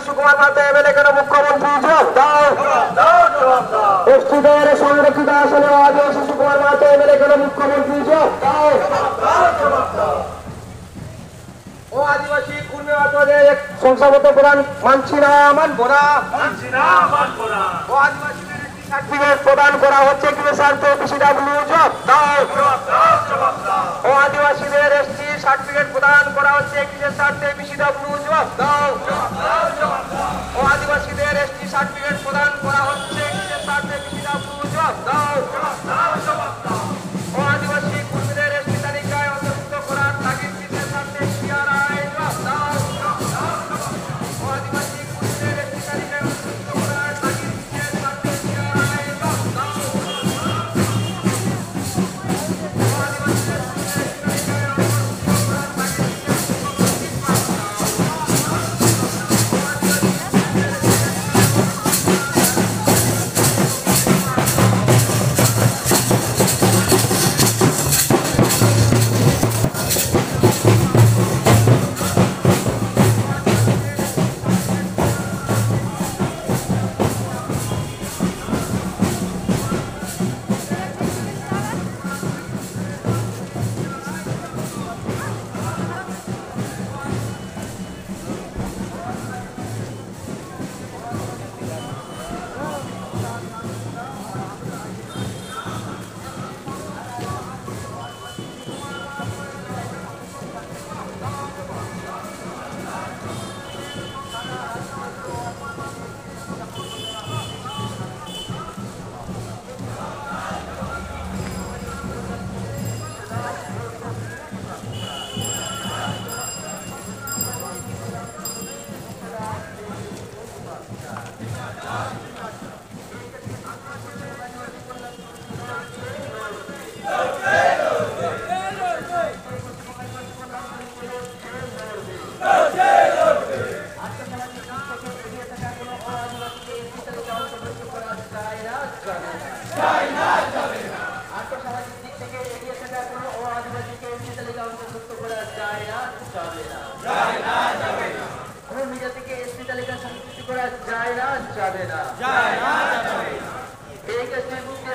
Sukumar Mahato MLA কেন মুখ্যমন্ত্রী জবাব দাও। এসটিদের সংরক্ষিত আসনে আদিবাসী সুকুমার মাহাতো এমএলএ কেন মুখ্যমন্ত্রী জবাব দাও। ও আদিবাসী কুর্মী মাহাতোদের শংসাগত প্রদান মানছি না, মানবো না। ও আদিবাসীদের একটি সার্টিফিকেট প্রদান করা হচ্ছে কিনা স্বার্থে পিসিডব্লিউ জবাব দাও। ও আদিবাসীদের এসটি সার্টিফিকেট প্রদান করা হচ্ছে কিসের স্বার্থে পিসিডব্লিউ জবাব দাও। ও আদিবাসীদের এসটি সার্টিফিকেট প্রদান করা হচ্ছে কিসের স্বার্থে পিসিডব্লিউ জবাব দাও। ও আদিবাসী কর্মীদের এসটি তালিকায় অন্তর্ভুক্ত করার তাগিদ কিসের স্বার্থে সিআরআই জবাব দাও। ও আদিবাসী কর্মীদের এসটি তালিকায় অন্তর্ভুক্ত করার তাগিদ কিসের স্বার্থে সিআরআই জবাব দাও।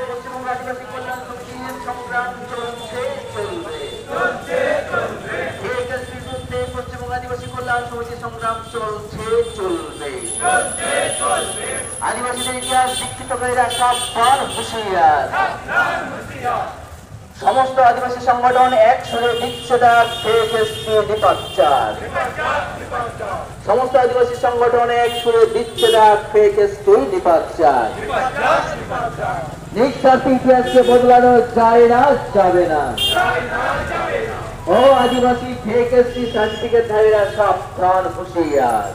পশ্চিমবঙ্গ আদিবাসী কল্যাণ সমিতির সংগ্রাম চলছে চলবে। পশ্চিমবঙ্গ আদিবাসী কল্যাণ সমিতির সংগ্রাম চলছে চলবে। আদিবাসীদের ইতিহাস বিকৃতকারীরা সাবধান হুঁশিয়ার। সমস্ত আদিবাসী সংগঠন এক সুরে দিচ্ছে ডাক ফেক এসপি ডিপার্চার। সমস্ত আদিবাসী সংগঠন এক সুরে দিচ্ছে ডাক ফেক এসপি ডিপার্চার। নিঃস্বার্থ ইতিহাসকে বদলানো যায় না, যাবে না। ও আদিবাসী ফেক এসপি সার্টিফিকেট ধারীরা সাবধান হুঁশিয়ার।